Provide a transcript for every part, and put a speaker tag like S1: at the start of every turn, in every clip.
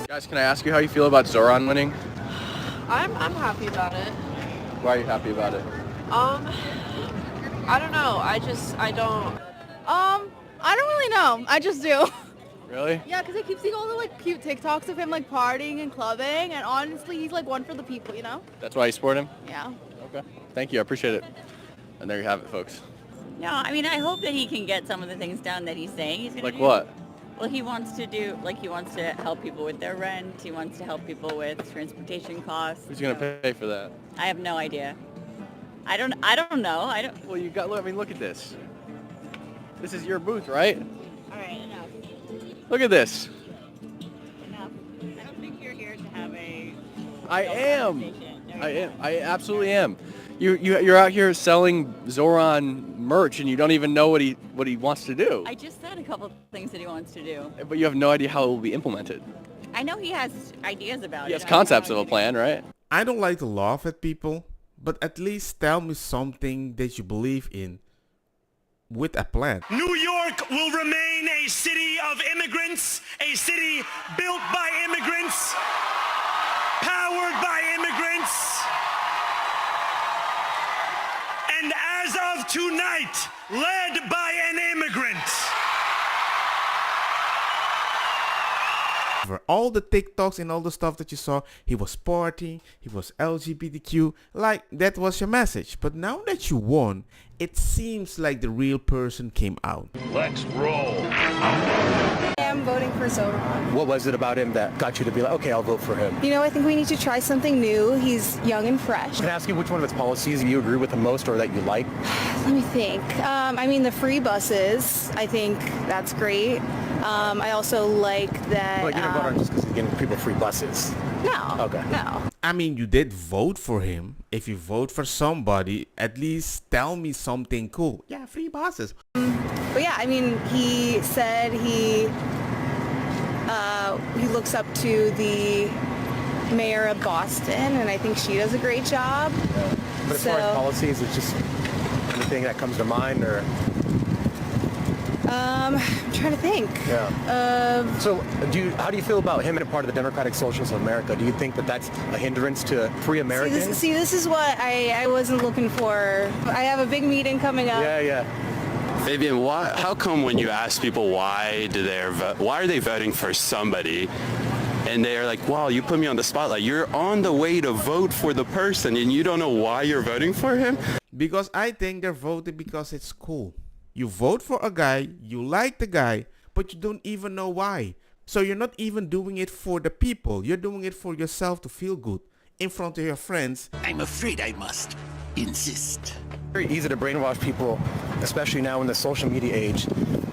S1: Guys, can I ask you how you feel about Zoran winning?
S2: I'm happy about it.
S1: Why are you happy about it?
S2: I don't know. I don't.
S3: I don't really know. I just do.
S1: Really?
S3: Yeah, because I keep seeing all the like cute TikToks of him like partying and clubbing, and honestly, he's like one for the people, you know?
S1: That's why you support him?
S3: Yeah.
S1: Okay. Thank you. I appreciate it. And there you have it, folks.
S4: No, I mean, I hope that he can get some of the things done that he's saying he's going to do.
S1: Like what?
S4: Well, he wants to help people with their rent. He wants to help people with transportation costs.
S1: Who's going to pay for that?
S4: I have no idea. I don't know.
S1: Well, you got, I mean, look at this. This is your booth, right?
S4: All right, enough.
S1: Look at this.
S4: Enough. I don't think you're here to have a...
S1: I am.
S4: conversation. No,
S1: I
S4: you're
S1: am.
S4: not.
S1: I absolutely am. You're out here selling Zoran merch and you don't even know what he wants to do.
S4: I just said a couple things that he wants to do.
S1: But you have no idea how it will be implemented.
S4: I know he has ideas about it.
S1: He has
S4: I don't know
S1: concepts of a
S4: anything.
S1: plan, right?
S5: I don't like to laugh at people, but at least tell me something that you believe in with a plan.
S6: New York will remain a city of immigrants, a city built by immigrants, powered by immigrants, and as of tonight, led by an immigrant.
S5: For all the TikToks and all the stuff that you saw, he was partying, he was LGBTQ, like that was your message. But now that you won, it seems like the real person came out.
S7: Let's roll.
S8: I am voting for Zoran.
S9: What was it about him that got you to be like, okay, I'll vote for him?
S8: You know, I think we need to try something new. He's young and fresh.
S9: Can I ask you which one of his policies you agree with the most or that you like?
S8: Let me think. I mean, the free buses, I think that's great. I also like that...
S9: Well, you didn't vote on just because he's giving people free buses.
S8: No.
S9: Okay.
S8: No.
S5: I mean, you did vote for him. If you vote for somebody, at least tell me something cool. Yeah, free buses.
S8: But yeah, I mean, he said he looks up to the mayor of Boston, and I think she does a great job.
S9: Yeah. But as far as policies, it's just anything that comes to mind, or...
S8: I'm trying to think.
S9: Yeah. So, how do you feel about him and a part of the Democratic Socialists of America? Do you think that that's a hindrance to free Americans?
S8: See, this is what I wasn't looking for. I have a big meeting coming up.
S9: Yeah.
S10: Fabian, how come when you ask people why are they voting for somebody, and they're like, wow, you put me on the spotlight. You're on the way to vote for the person, and you don't know why you're voting for him?
S5: Because I think they're voting because it's cool. You vote for a guy, you like the guy, but you don't even know why. So you're not even doing it for the people. You're doing it for yourself to feel good in front of your friends.
S7: I'm afraid I must insist.
S9: Very easy to brainwash people, especially now in the social media age.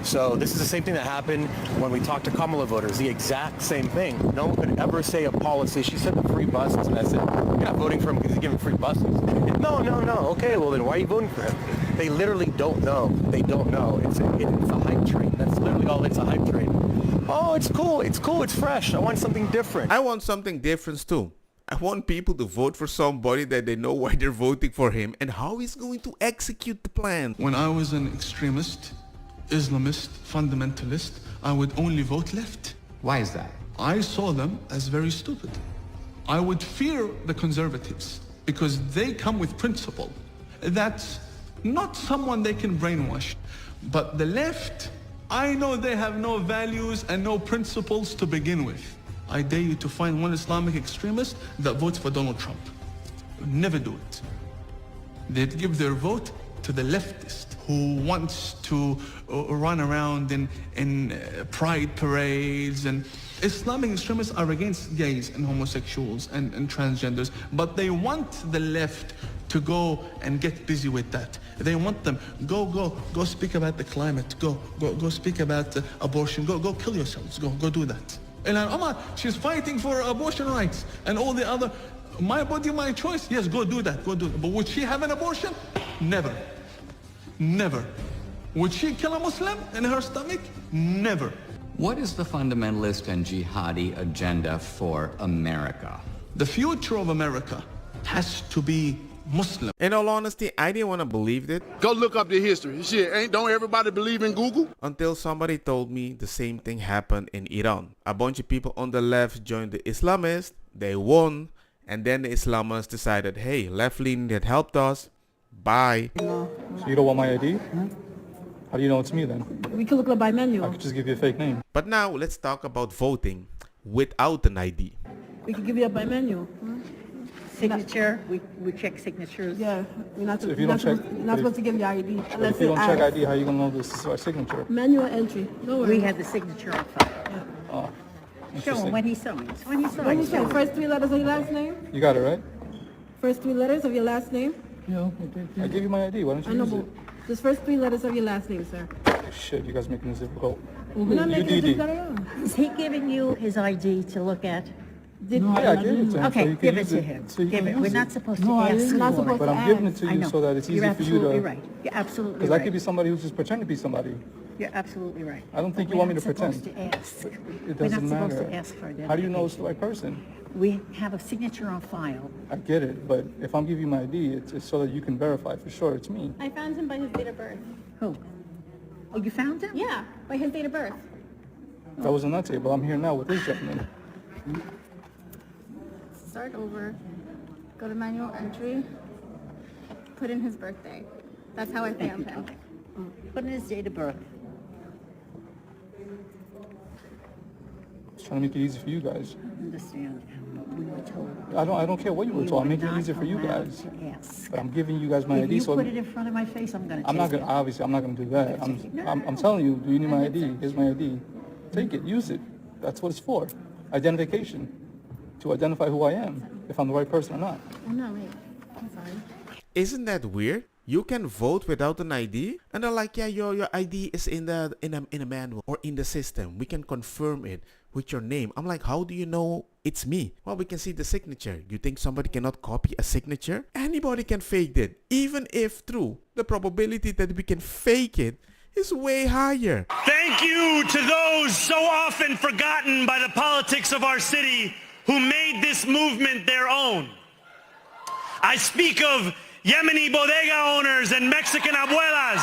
S9: So this is the same thing that happened when we talked to Kamala voters, the exact same thing. No one could ever say a policy. She said the free buses, and I said, you're not voting for him because he's giving free buses. No. Okay, well then why are you voting for him? They literally don't know. They don't know. It's a hype train. That's literally all. It's a hype train. Oh, it's cool. It's fresh. I want something different.
S5: I want something different too. I want people to vote for somebody that they know why they're voting for him and how he's going to execute the plan.
S11: When I was an extremist, Islamist, fundamentalist, I would only vote left.
S12: Why is that?
S11: I saw them as very stupid. I would fear the conservatives because they come with principle. That's not someone they can brainwash. But the left, I know they have no values and no principles to begin with. I dare you to find one Islamic extremist that votes for Donald Trump. Never do it. They'd give their vote to the leftist who wants to run around in pride parades. And Islamic extremists are against gays and homosexuals and transgenders, but they want the left to go and get busy with that. They want them, go speak about the climate, go speak about abortion, go kill yourselves, go do that. And Omar, she's fighting for abortion rights and all the other, my body, my choice. Yes, go do that. But would she have an abortion? Never. Would she kill a Muslim in her stomach? Never.
S12: What is the fundamentalist and jihadi agenda for America?
S11: The future of America has to be Muslim.
S5: In all honesty, I didn't want to believe it.
S7: Go look up the history. Shit, don't everybody believe in Google?
S5: Until somebody told me the same thing happened in Iran. A bunch of people on the left joined the Islamists, they won, and then the Islamists decided, hey, left-leaning that helped us, bye.
S13: So you don't want my ID? How do you know it's me then?
S14: We can look up by menu.
S13: I could just give you a fake name.
S5: But now let's talk about voting without an ID.
S14: We can give you a by menu.
S15: Signature, we check signatures.
S14: Yeah, you're not,
S13: So if you don't check,
S14: you're not supposed to give your ID.
S13: But
S14: Unless
S13: if you don't
S14: it's
S13: check
S14: asked.
S13: ID, how you gonna know this is our signature?
S14: Manual entry. No worries.
S15: We have the signature on file.
S13: Oh,
S15: Show
S13: interesting.
S15: him when he signs. When he
S14: When you
S15: signs.
S14: say first three letters of your last name?
S13: You got it, right?
S14: First three letters of your last name?
S13: Yeah, I gave you my ID. Why don't
S14: I
S13: you
S14: know,
S13: use
S14: but
S13: it?
S14: just first three letters of your last name, sir.
S13: Shit, you guys making this difficult.
S14: We're not making it
S13: DD.
S14: difficult.
S15: Is he giving you his ID to look at?
S13: Yeah, I gave it to him.
S15: Okay,
S13: so you can
S15: give it
S13: use
S15: to him.
S13: So you
S15: Give
S13: can
S15: it.
S13: use
S15: We're
S13: it.
S15: not supposed to
S13: No, I
S15: ask
S13: am.
S15: for
S14: not
S15: it.
S14: supposed
S13: But
S14: to
S13: I'm giving it
S14: ask.
S13: to
S15: I
S13: you
S15: know.
S13: so that it's easy
S15: You're
S13: for you to...
S15: absolutely right. You're absolutely
S13: Because
S15: right.
S13: I could be somebody who's just pretending to be somebody.
S15: You're absolutely right.
S13: I don't think
S15: But
S13: you want me to
S15: we're not
S13: pretend.
S15: supposed to ask.
S13: It
S15: We're
S13: doesn't
S15: not supposed
S13: matter.
S15: to ask for identification.
S13: How do you know it's the right person?
S15: We have a signature on file.
S13: I get it, but if I'm giving you my ID, it's so that you can verify for sure it's me.
S8: I found him by his date of birth.
S15: Who? Oh, you found him?
S8: Yeah, by his date of birth.
S13: That was on that table. I'm here now with this gentleman.
S8: Start over. Go to manual entry. Put in his birthday. That's how I found him.
S15: Put in his date of birth.
S13: Just trying to make it easy for you guys.
S15: I understand, but we were told.
S13: I don't care what you were told. I'm making it easier for you
S15: allowed
S13: guys.
S15: to ask.
S13: But I'm giving you guys my
S15: If
S13: ID,
S15: you
S13: so
S15: put it in front of my face, I'm gonna take
S13: I'm not
S15: it.
S13: gonna. Obviously, I'm not gonna do that. I'm telling you. Do you need my ID? Here's my ID. Take it. Use it. That's what it's for. Identification. To identify who I am, if I'm the right person or not.
S8: Oh, no, wait. I'm sorry.
S5: Isn't that weird? You can vote without an ID, and they're like, yeah, your ID is in a manual or in the system. We can confirm it with your name. I'm like, how do you know it's me? Well, we can see the signature. You think somebody cannot copy a signature? Anybody can fake it. Even if true, the probability that we can fake it is way higher.
S6: Thank you to those so often forgotten by the politics of our city who made this movement their own. I speak of Yemeni bodega owners and Mexican abuelas,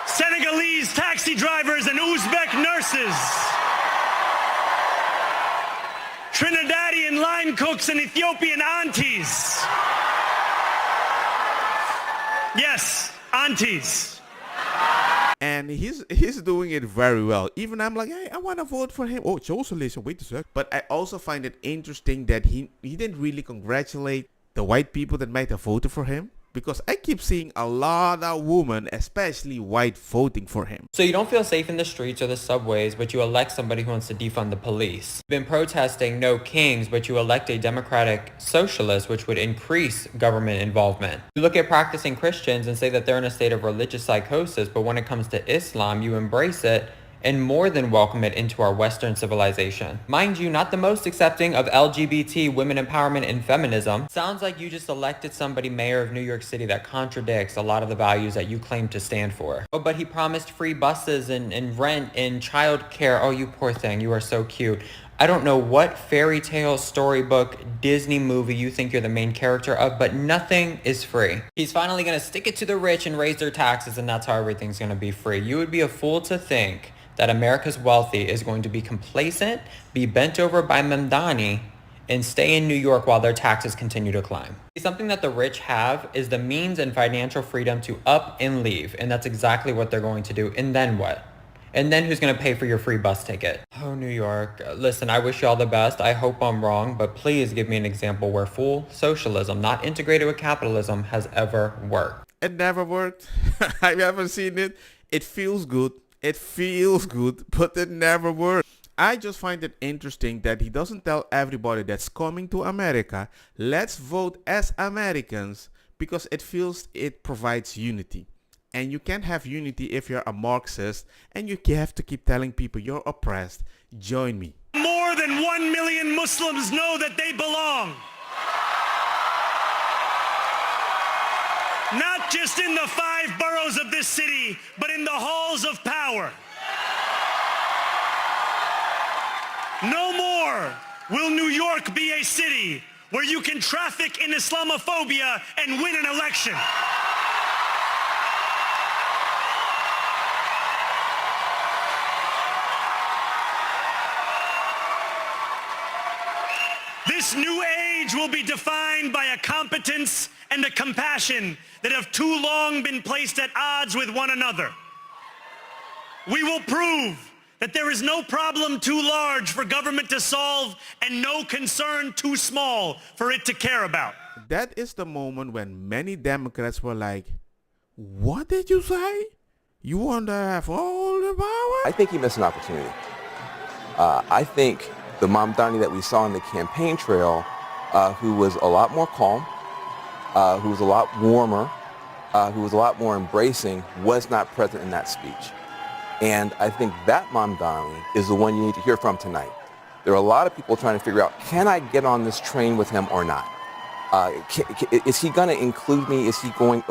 S6: Senegalese taxi drivers and Uzbek nurses, Trinidadian line cooks and Ethiopian aunties. Yes, aunties.
S5: And he's doing it very well. Even I'm like, hey, I want to vote for him. Oh, socialism, wait a sec. But I also find it interesting that he didn't really congratulate the white people that might have voted for him. Because I keep seeing a lot of women, especially white, voting for him.
S16: So you don't feel safe in the streets or the subways, but you elect somebody who wants to defund the police. You've been protesting no kings, but you elect a democratic socialist, which would increase government involvement. You look at practicing Christians and say that they're in a state of religious psychosis, but when it comes to Islam, you embrace it and more than welcome it into our Western civilization. Mind you, not the most accepting of LGBT, women empowerment, and feminism. Sounds like you just elected somebody mayor of New York City that contradicts a lot of the values that you claim to stand for. Oh, but he promised free buses and rent and child care. Oh, you poor thing, you are so cute. I don't know what fairy tale, storybook, Disney movie you think you're the main character of, but nothing is free. He's finally gonna stick it to the rich and raise their taxes, and that's how everything's gonna be free. You would be a fool to think that America's wealthy is going to be complacent, be bent over by Mamdani, and stay in New York while their taxes continue to climb. Something that the rich have is the means and financial freedom to up and leave, and that's exactly what they're going to do. And then what? And then who's going to pay for your free bus ticket? Oh, New York. Listen, I wish you all the best. I hope I'm wrong, but please give me an example where full socialism, not integrated with capitalism, has ever worked.
S5: It never worked. I haven't seen it. It feels good. It feels good, but it never worked. I just find it interesting that he doesn't tell everybody that's coming to America, let's vote as Americans, because it feels it provides unity. And you can't have unity if you're a Marxist and you have to keep telling people you're oppressed. Join me.
S6: More than 1 million Muslims know that they belong. Not just in the 5 boroughs of this city, but in the halls of power. No more will New York be a city where you can traffic in Islamophobia and win an election. This new age will be defined by a competence and a compassion that have too long been placed at odds with one another. We will prove that there is no problem too large for government to solve and no concern too small for it to care about.
S5: That is the moment when many Democrats were like, what did you say? You want to have all the power?
S17: I think he missed an opportunity. I think the Mamdani that we saw on the campaign trail, who was a lot more calm, who was a lot warmer, who was a lot more embracing, was not present in that speech. And I think that Mamdani is the one you need to hear from tonight. There are a lot of people trying to figure out, can I get on this train with him or not? Is he going to include me? Is he going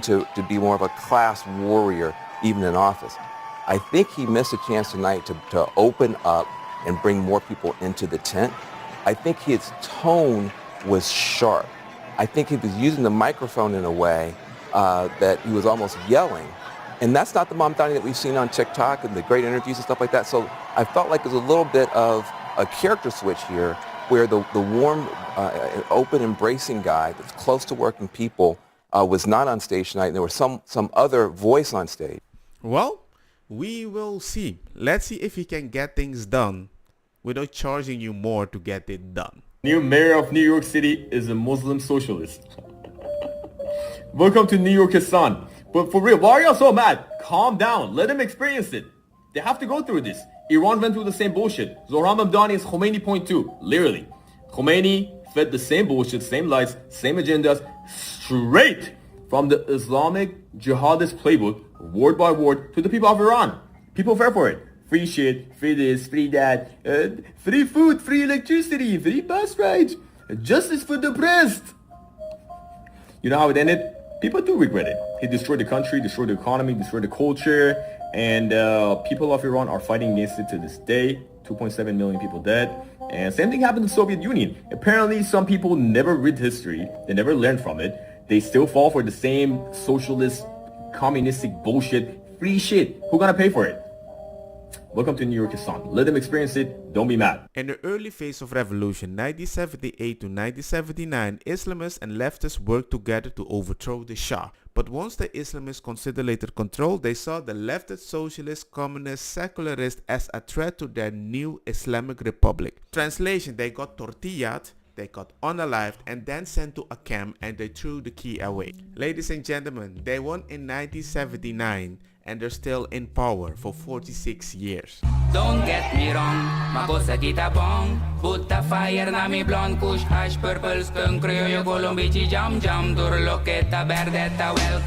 S17: to be more of a class warrior even in office? I think he missed a chance tonight to open up and bring more people into the tent. I think his tone was sharp. I think he was using the microphone in a way that he was almost yelling. And that's not the Mamdani that we've seen on TikTok and the great interviews and stuff like that. So I felt like there's a little bit of a character switch here where the warm, open, embracing guy that's close to working people was not on stage tonight, and there was some other voice on stage.
S5: Well, we will see. Let's see if he can get things done without charging you more to get it done.
S18: New mayor of New York City is a Muslim socialist. Welcome to New York, Hassan. But for real, why are y'all so mad? Calm down. Let them experience it. They have to go through this. Iran went through the same bullshit. Zohran Mamdani is Khomeini point two. Literally. Khomeini fed the same bullshit, same lies, same agendas, straight from the Islamic jihadist playbook, word by word, to the people of Iran. People fell for it. Free shit, free this, free that, free food, free electricity, free bus rides, justice for the oppressed. You know how it ended? People do regret it. He destroyed the country, destroyed the economy, destroyed the culture, and people of Iran are fighting against it to this day. 2.7 million people dead. And same thing happened in the Soviet Union. Apparently, some people never read history. They never learned from it. They still fall for the same socialist, communistic bullshit. Free shit. Who gonna pay for it? Welcome to New York, Hassan. Let them experience it. Don't be mad.
S5: In the early phase of revolution, 1978 to 1979, Islamists and leftists worked together to overthrow the Shah. But once the Islamists consolidated control, they saw the leftist, socialist, communist, secularists as a threat to their new Islamic republic. Translation, they got tortillad, they got unalived and then sent to a camp, and they threw the key away. Ladies and gentlemen, they won in 1979 and they're still in power for 46 years.
S19: Don't get me wrong, makosa kita bong. Butta fire na mi blonde, kush hash purple skunk, criollo colombici jam jam, durloketa verdetta welcome.